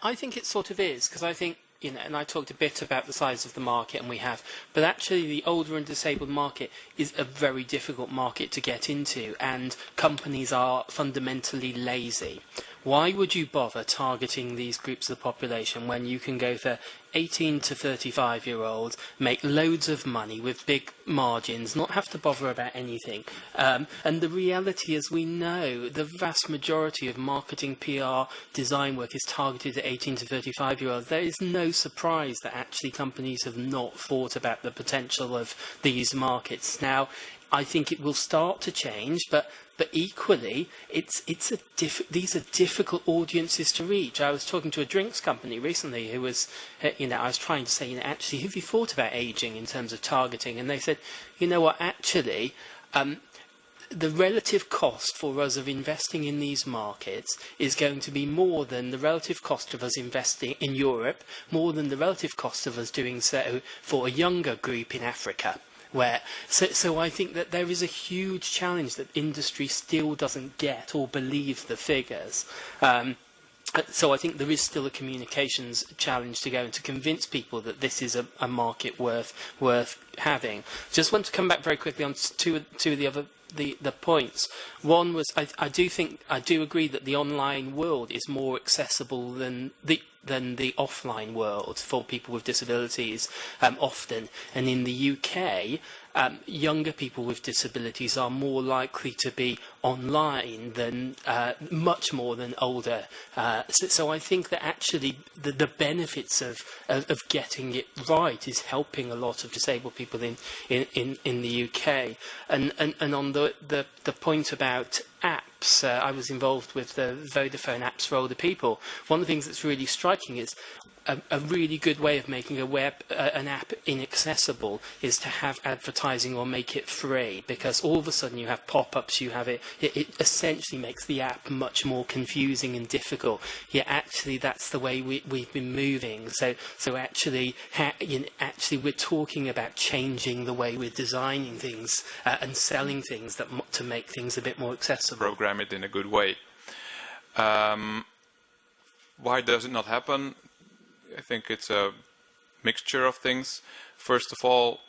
I think it sort of is, because I think, you know, and I talked a bit about the size of the market, and we have, but actually the older and disabled market is a very difficult market to get into, and companies are fundamentally lazy. Why would you bother targeting these groups of the population when you can go for 18 to 35-year-olds, make loads of money with big margins, not have to bother about anything? And the reality is, we know the vast majority of marketing, PR, design work is targeted at 18 to 35-year-olds. There is no surprise that actually companies have not thought about the potential of these markets. Now, I think it will start to change, but equally, these are difficult audiences to reach. I was talking to a drinks company recently who was, I was trying to say, actually, have you thought about aging in terms of targeting? And they said, you know what, actually, the relative cost for us of investing in these markets is going to be more than the relative cost of us investing in Europe, more than the relative cost of us doing so for a younger group in Africa. So I think that there is a huge challenge that industry still doesn't get or believe the figures. So I think there is still a communications challenge to go and to convince people that this is a market worth having. Just want to come back very quickly on two of the other the points. One was I do agree that the online world is more accessible than the offline world for people with disabilities often. And in the UK, younger people with disabilities are more likely to be online than much more than older. So I think that actually the benefits of getting it right is helping a lot of disabled people in the UK. And on the point about apps, I was involved with the Vodafone apps for older people. One of the things that's really striking is a really good way of making an app inaccessible is to have advertising or make it free, because all of a sudden you have pop-ups, you have it essentially makes the app much more confusing and difficult. Yet actually that's the way we've been moving. So actually we're talking about changing the way we're designing things and selling things to make things a bit more accessible. Program it in a good way. Why does it not happen? I think it's a mixture of things. First of all,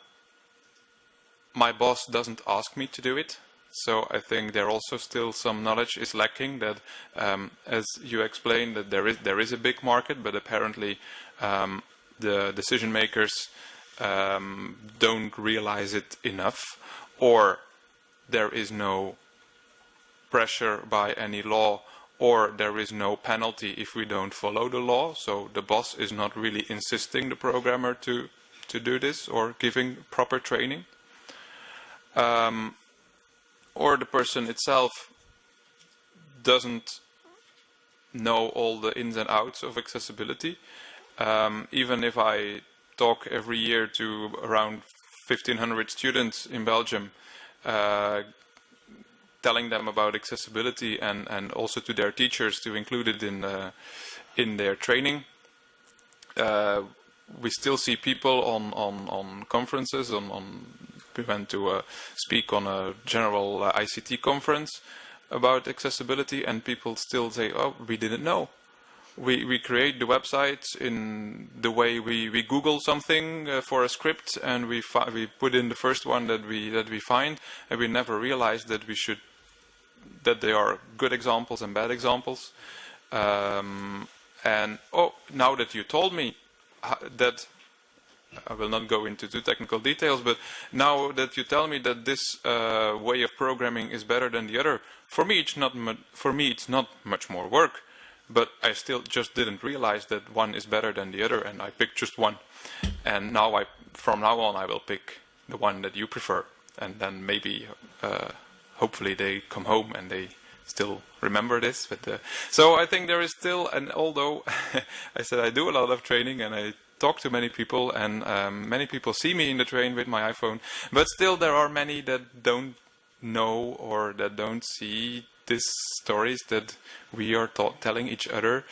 my boss doesn't ask me to do it. So I think there also still some knowledge is lacking that, as you explained, that there is a big market, but apparently the decision makers don't realize it enough, or there is no pressure by any law, or there is no penalty if we don't follow the law. So the boss is not really insisting the programmer to do this or giving proper training. Or the person itself doesn't know all the ins and outs of accessibility. Even if I talk every year to around 1,500 students in Belgium, telling them about accessibility and also to their teachers to include it in their training. We still see people on conferences. We went to speak on a general ICT conference about accessibility, and people still say, "Oh, we didn't know." We create the websites in the way we Google something for a script, and we put in the first one that we find, and we never realized that that there are good examples and bad examples. And now that you told me that, I will not go into too technical details, but now that you tell me that this way of programming is better than the other, for me it's not much more work. But I still just didn't realize that one is better than the other, and I picked just one. And now from now on, I will pick the one that you prefer. And then maybe, hopefully they come home and they still remember this. But so I think there is still, and although I said I do a lot of training and I talk to many people, and many people see me in the train with my iPhone, but still there are many that don't know or that don't see these stories that we are telling each other.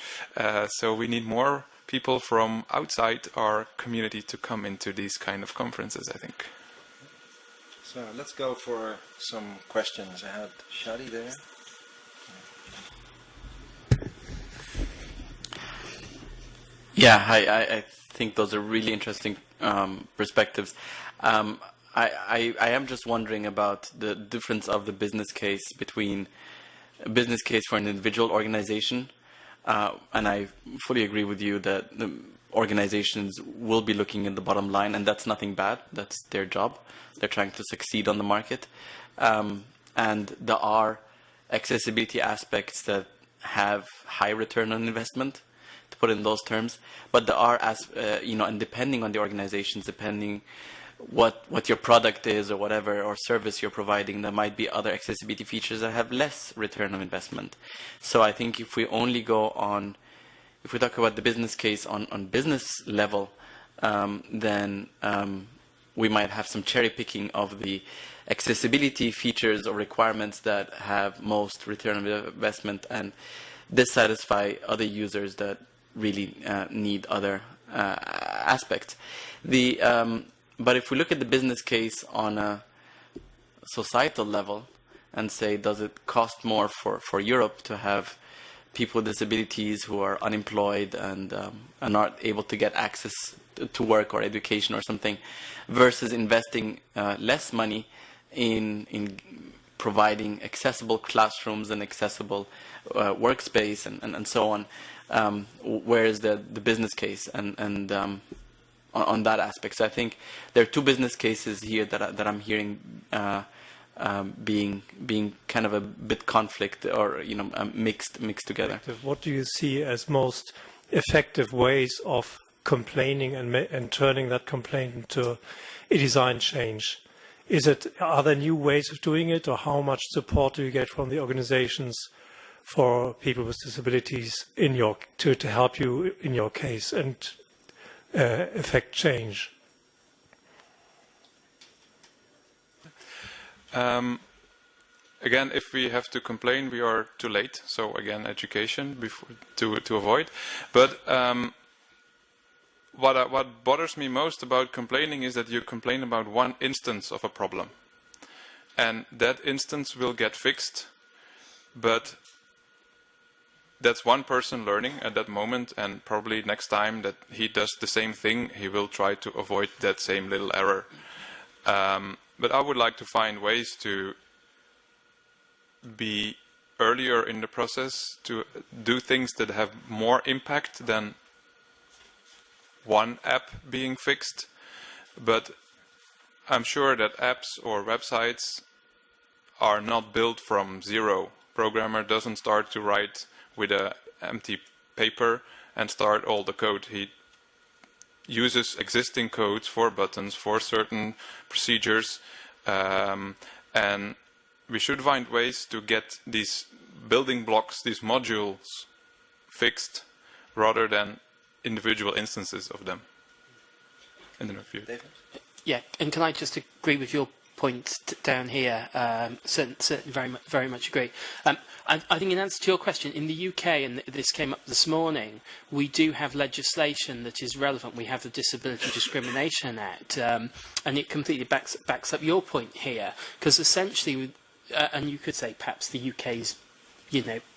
So we need more people from outside our community to come into these kind of conferences, I think. So let's go for some questions. I had Shadi there. Yeah, I think those are really interesting perspectives. I am just wondering about the difference of the business case between a business case for an individual organization, and I fully agree with you that the organizations will be looking at the bottom line, and that's nothing bad. That's their job. They're trying to succeed on the market. And there are accessibility aspects that have high return on investment, to put it in those terms. But there are, and depending on the organizations, depending what your product is or whatever, or service you're providing, there might be other accessibility features that have less return on investment. So I think if we only go on, if we talk about the business case on business level, then we might have some cherry picking of the accessibility features or requirements that have most return on investment and dissatisfy other users that really need other aspects. But if we look at the business case on a societal level and say, does it cost more for Europe to have people with disabilities who are unemployed and are not able to get access to work or education or something, versus investing less money in providing accessible classrooms and accessible workspace and so on? Where is the business case and on that aspect? So I think there are two business cases here that I'm hearing being kind of a bit conflict or mixed together. What do you see as most effective ways of complaining and turning that complaint into a design change? Are there new ways of doing it, or how much support do you get from the organizations for people with disabilities to help you in your case and effect change? Again, if we have to complain, we are too late. So again, education to avoid. But what bothers me most about complaining is that you complain about one instance of a problem, and that instance will get fixed, but that's one person learning at that moment, and probably next time that he does the same thing, he will try to avoid that same little error. But I would like to find ways to be earlier in the process, to do things that have more impact than one app being fixed. But I'm sure that apps or websites are not built from zero. Programmer doesn't start to write with an empty paper and start all the code. He uses existing codes for buttons, for certain procedures, and we should find ways to get these building blocks, these modules, fixed rather than individual instances of them. I don't know if you... Yeah, and can I just agree with your point down here? Certainly very much agree. I think in answer to your question, in the UK, and this came up this morning, we do have legislation that is relevant. We have the Disability Discrimination Act, and it completely backs up your point here, because essentially, and you could say perhaps the UK's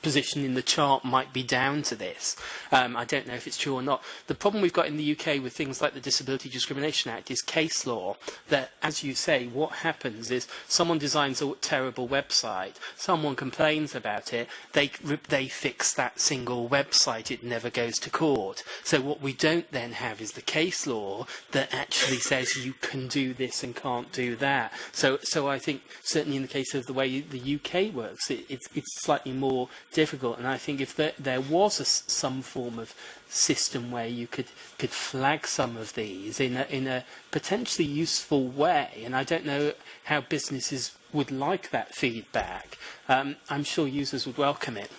position in the chart might be down to this. I don't know if it's true or not. The problem we've got in the UK with things like the Disability Discrimination Act is case law, that, as you say, what happens is someone designs a terrible website, someone complains about it, they fix that single website, it never goes to court. So what we don't then have is the case law that actually says you can do this and can't do that. So I think certainly in the case of the way the UK works, it's slightly more difficult, and I think if there was some form of system where you could flag some of these in a potentially useful way, and I don't know how businesses would like that feedback, I'm sure users would welcome it.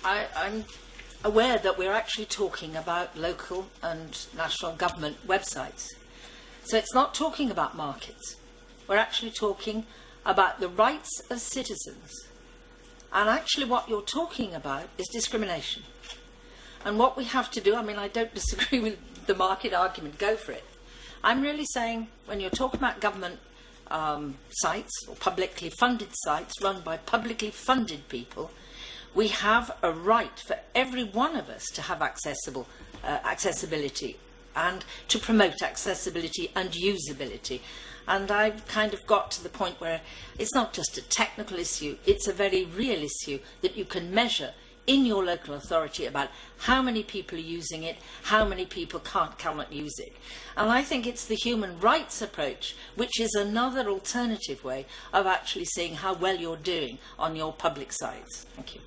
I'm aware that we're actually talking about local and national government websites, so it's not talking about markets. We're actually talking about the rights of citizens. And actually what you're talking about is discrimination. And what we have to do, I mean, I don't disagree with the market argument, go for it. I'm really saying when you're talking about government sites or publicly funded sites run by publicly funded people, We have a right for every one of us to have accessibility and to promote accessibility and usability. And I've kind of got to the point where it's not just a technical issue, it's a very real issue that you can measure in your local authority about how many people are using it, how many people cannot use it. And I think it's the human rights approach, which is another alternative way of actually seeing how well you're doing on your public sites. Thank you.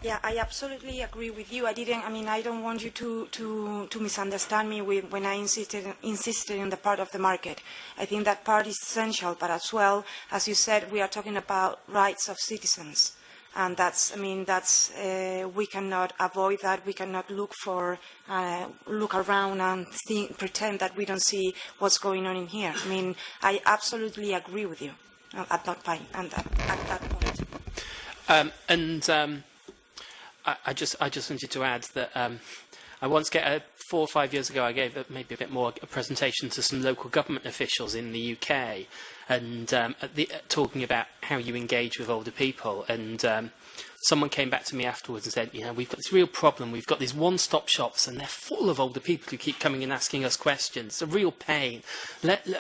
Yeah, I absolutely agree with you. I don't want you to misunderstand me when I insisted in the part of the market. I think that part is essential, but as well, as you said, we are talking about rights of citizens. And we cannot avoid that. We cannot look around and pretend that we don't see what's going on in here. I mean, I absolutely agree with you at that point. I just wanted to add that I once 4 or 5 years ago I gave maybe a bit more a presentation to some local government officials in the UK, and talking about how you engage with older people, and someone came back to me afterwards and said, we've got this real problem. We've got these one-stop shops, and they're full of older people who keep coming and asking us questions. It's a real pain.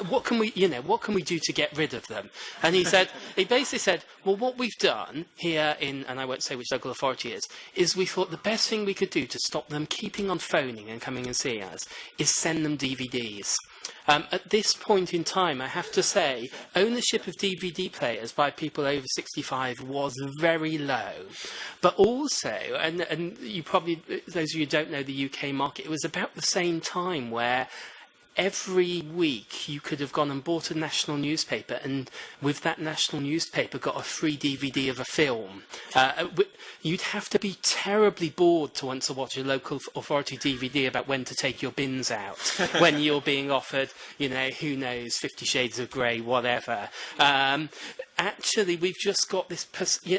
What can we do to get rid of them? And he basically said, well, what we've done here and I won't say which local authority it is we thought the best thing we could do to stop them keeping on phoning and coming and seeing us is send them DVDs. At this point in time, I have to say, ownership of DVD players by people over 65 was very low. But also, and you probably, those of you who don't know the UK market, it was about the same time where every week you could have gone and bought a national newspaper, and with that national newspaper got a free DVD of a film. You'd have to be terribly bored to want to watch a local authority DVD about when to take your bins out, when you're being offered, who knows, 50 Shades of Grey, whatever. Actually, we've just got this.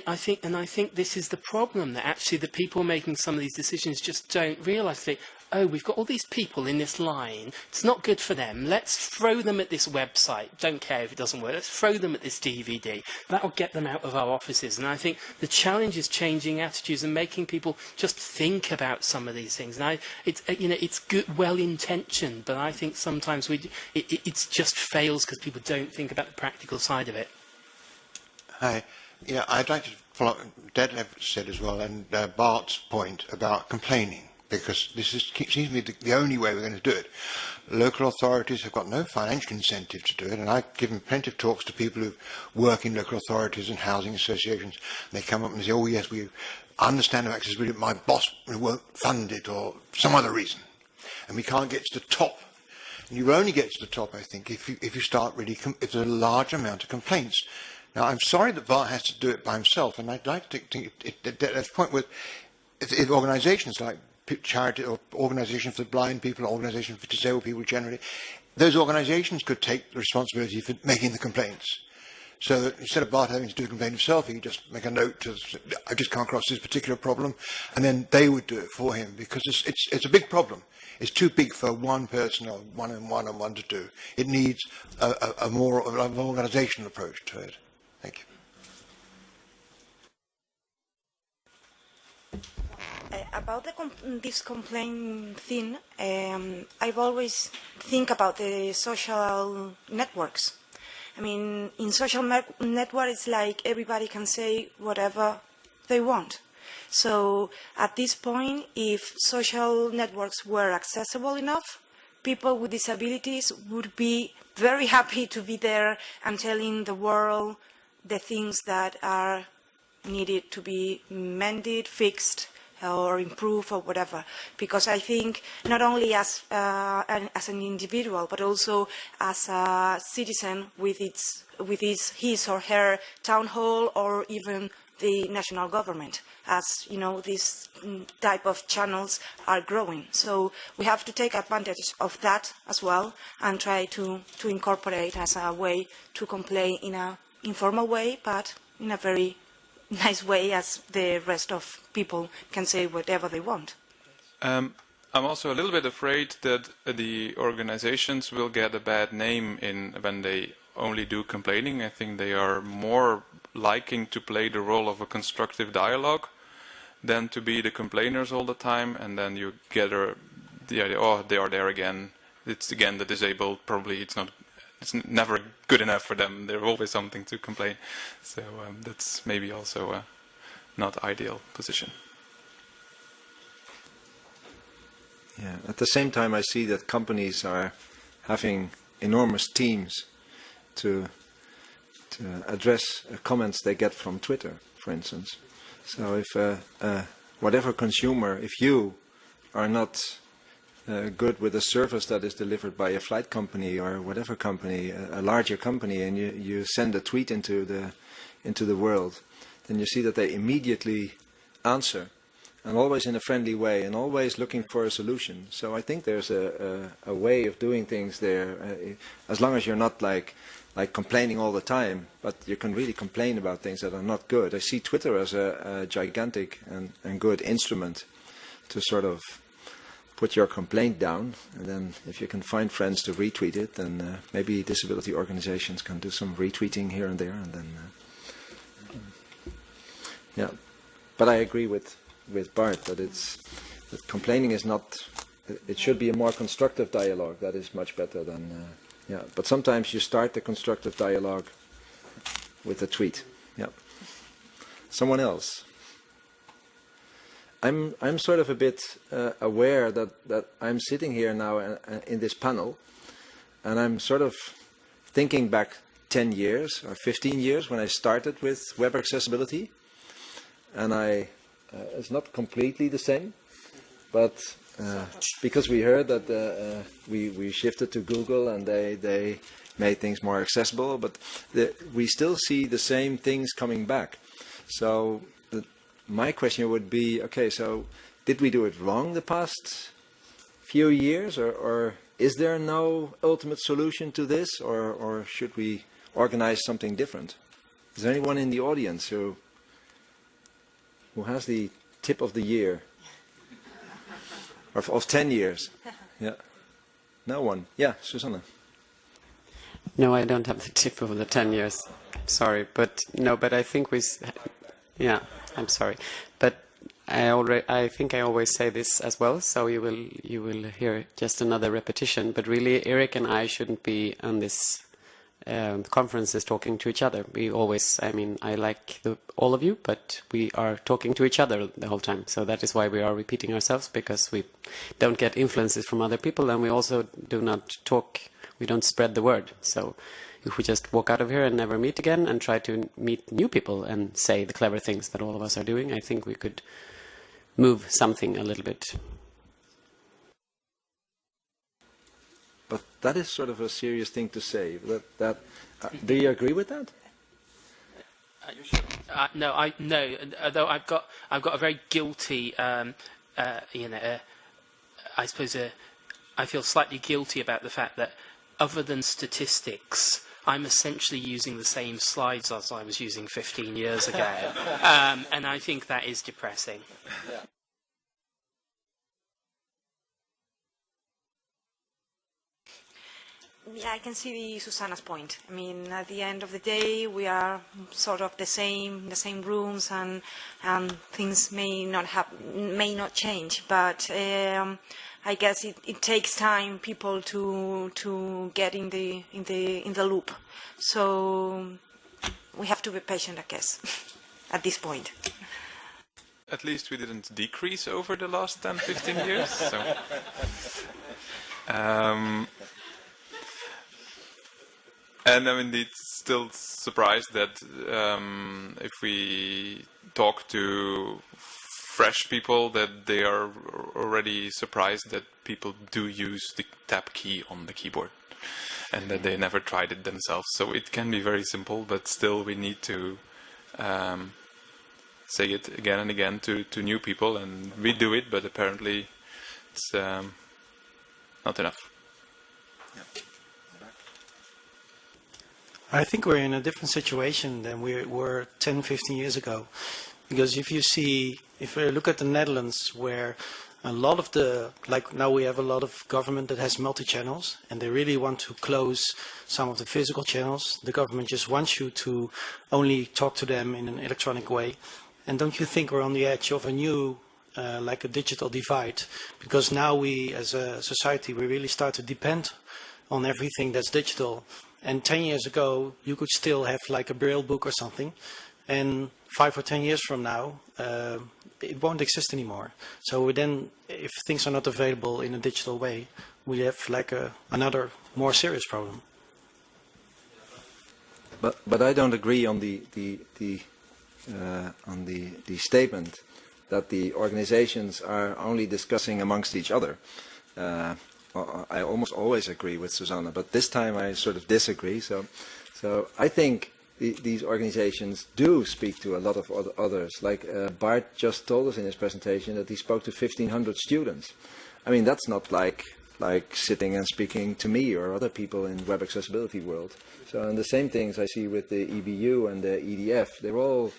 I think this is the problem, that actually the people making some of these decisions just don't realise. Oh, we've got all these people in this line. It's not good for them. Let's throw them at this website. Don't care if it doesn't work. Let's throw them at this DVD. That'll get them out of our offices. And I think the challenge is changing attitudes and making people just think about some of these things. And it's good, well-intentioned, but I think sometimes it just fails because people don't think about the practical side of it. Hi. I'd like to follow what Detlef said as well, and Bart's point about complaining, because this seems to me the only way we're going to do it. Local authorities have got no financial incentive to do it, and I've given plenty of talks to people who work in local authorities and housing associations. And they come up and say, oh yes, we understand the accessibility, but my boss won't fund it, or some other reason. And we can't get to the top. And you only get to the top, I think, if you start really, if there's a large amount of complaints. Now, I'm sorry that Bart has to do it by himself, and I'd like to think at the point where if organisations like charity or organisation for the blind people, or organisation for disabled people generally, those organisations could take the responsibility for making the complaints. So that instead of Bart having to do the complaint himself, he could just make a note to, I've just come across this particular problem, and then they would do it for him, because it's a big problem. It's too big for one person or one-on-one to do. It needs a more of an organisational approach to it. Thank you. About this complaint thing, I've always think about the social networks. I mean, in social networks, it's like everybody can say whatever they want. So at this point, if social networks were accessible enough, people with disabilities would be very happy to be there and telling the world the things that are needed to be mended, fixed, or improved, or whatever. Because I think not only as an individual, but also as a citizen with his or her town hall, or even the national government, as these type of channels are growing. So we have to take advantage of that as well, and try to incorporate as a way to complain in an informal way, but in a very nice way, as the rest of people can say whatever they want. I'm also a little bit afraid that the organizations will get a bad name when they only do complaining. I think they are more liking to play the role of a constructive dialogue than to be the complainers all the time, and then you get the idea, oh, they are there again. It's again the disabled. Probably it's never good enough for them. There's always something to complain. So that's maybe also a not ideal position. Yeah. At the same time, I see that companies are having enormous teams to address comments they get from Twitter, for instance. So if whatever consumer, if you are not good with a service that is delivered by a flight company or whatever company, a larger company, and you send a tweet into the world, then you see that they immediately answer, and always in a friendly way, and always looking for a solution. So I think there's a way of doing things there, as long as you're not like complaining all the time, but you can really complain about things that are not good. I see Twitter as a gigantic and good instrument to sort of put your complaint down, and then if you can find friends to retweet it, then maybe disability organizations can do some retweeting here and there, and then yeah. But I agree with Bart that that complaining is not. It should be a more constructive dialogue. That is much better than. Yeah, but sometimes you start the constructive dialogue with a tweet. Yeah. Someone else. I'm sort of a bit aware that I'm sitting here now in this panel, and I'm sort of thinking back 10 years or 15 years when I started with web accessibility, and it's not completely the same, but because we heard that we shifted to Google and they made things more accessible, but we still see the same things coming back. So my question would be, okay, so did we do it wrong the past few years, or is there no ultimate solution to this, or should we organize something different? Is there anyone in the audience who has the tip of the year? Of 10 years? Yeah. No one? Yeah, Susanna. No, I don't have the tip of the 10 years. Sorry, but no, but I think yeah, I'm sorry. But I think I always say this as well, so you will hear just another repetition. But really, Eric and I shouldn't be on this conferences talking to each other. We always, I mean, I like all of you, but we are talking to each other the whole time. So that is why we are repeating ourselves, because we don't get influences from other people, and we also do not talk, we don't spread the word. So if we just walk out of here and never meet again and try to meet new people and say the clever things that all of us are doing, I think we could move something a little bit. But that is sort of a serious thing to say. Do you agree with that? No. Although I've got a very guilty, I suppose I feel slightly guilty about the fact that, other than statistics, I'm essentially using the same slides as I was using 15 years ago, and I think that is depressing. Yeah. Yeah, I can see Susanna's point. I mean, at the end of the day, we are sort of the same rooms, and things may not change. But I guess it takes time people to get in the loop. So we have to be patient, I guess, at this point. At least we didn't decrease over the last 10, 15 years. So. And I'm indeed still surprised that if we talk to fresh people, that they are already surprised that people do use the tab key on the keyboard and that they never tried it themselves. So it can be very simple, but still we need to say it again and again to new people, and we do it, but apparently it's not enough. Yeah. I think we're in a different situation than we were 10, 15 years ago. Because if you look at the Netherlands, where A lot of the, like now we have a lot of government that has multi-channels, and they really want to close some of the physical channels. The government just wants you to only talk to them in an electronic way. And don't you think we're on the edge of a new, like a digital divide? Because now we, as a society, we really start to depend on everything that's digital. And 10 years ago, you could still have like a Braille book or something. And 5 or 10 years from now, it won't exist anymore. So then, if things are not available in a digital way, we have like another more serious problem. But I don't agree on the statement that the organizations are only discussing amongst each other. I almost always agree with Susanna, but this time I sort of disagree. So I think these organizations do speak to a lot of others. Like Bart just told us in his presentation that he spoke to 1,500 students. I mean, that's not like sitting and speaking to me or other people in web accessibility world. So, and the same things I see with the EBU and the EDF. They're all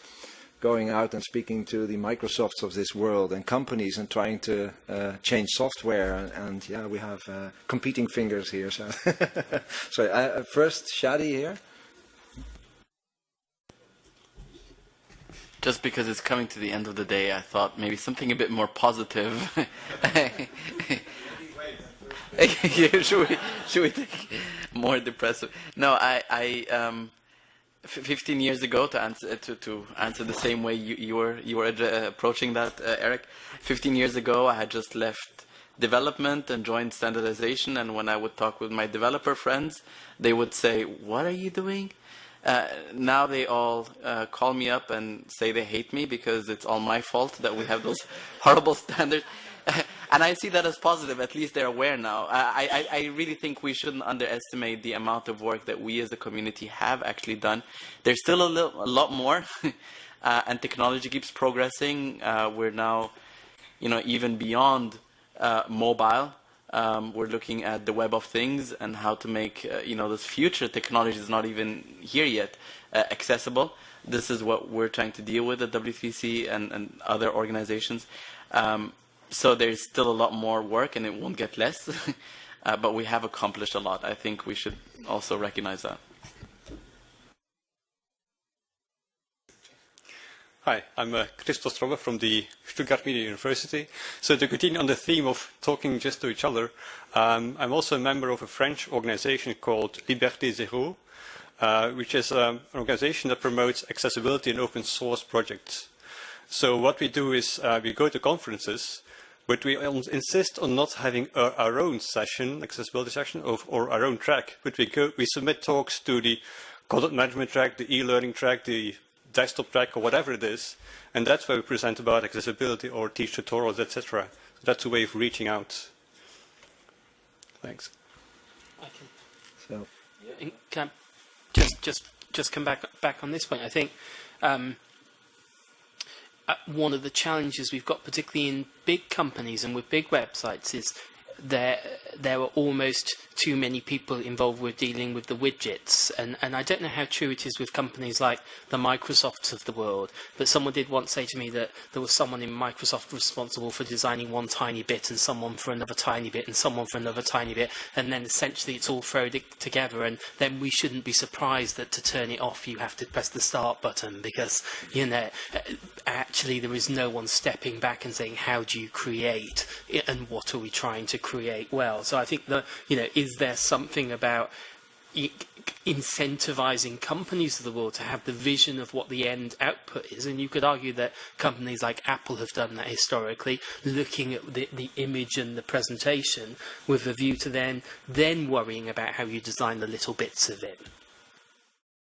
going out and speaking to the Microsofts of this world and companies and trying to change software. And yeah, we have competing fingers here. So, so first, Shadi here. Just because it's coming to the end of the day, I thought maybe something a bit more positive. Should we think more depressive? No, 15 years ago, to answer the same way you were approaching that, Eric. 15 years ago, I had just left development and joined standardization, and when I would talk with my developer friends, they would say, "What are you doing?" Now they all call me up and say they hate me because it's all my fault that we have those horrible standards. And I see that as positive. At least they're aware now. I really think we shouldn't underestimate the amount of work that we as a community have actually done. There's still a lot more, and technology keeps progressing. We're now, even beyond mobile. We're looking at the web of things and how to make, this future technology is not even here yet, accessible. This is what we're trying to deal with at W3C and other organizations. So there's still a lot more work and it won't get less, but we have accomplished a lot. I think we should also recognize that. Hi, I'm Christoph Strobbe from the Stuttgart Media University. So to continue on the theme of talking just to each other, I'm also a member of a French organization called Liberté Zéro, which is an organization that promotes accessibility and open source projects. So what we do is we go to conferences, but we insist on not having our own session, accessibility session, or our own track. But we submit talks to the content management track, the e-learning track, the desktop track, or whatever it is, and that's where we present about accessibility or teach tutorials, etc. So that's a way of reaching out. Thanks. Can I just come back on this point? I think one of the challenges we've got, particularly in big companies and with big websites, is there are almost too many people involved with dealing with the widgets, and I don't know how true it is with companies like the Microsofts of the world, but someone did once say to me that there was someone in Microsoft responsible for designing one tiny bit and someone for another tiny bit and someone for another tiny bit, and then essentially it's all thrown together, and then we shouldn't be surprised that to turn it off you have to press the start button, because actually there is no one stepping back and saying how do you create it and what are we trying to create well. So I think that, is there something about incentivizing companies of the world to have the vision of what the end output is? And you could argue that companies like Apple have done that historically, looking at the image and the presentation with a view to then worrying about how you design the little bits of it.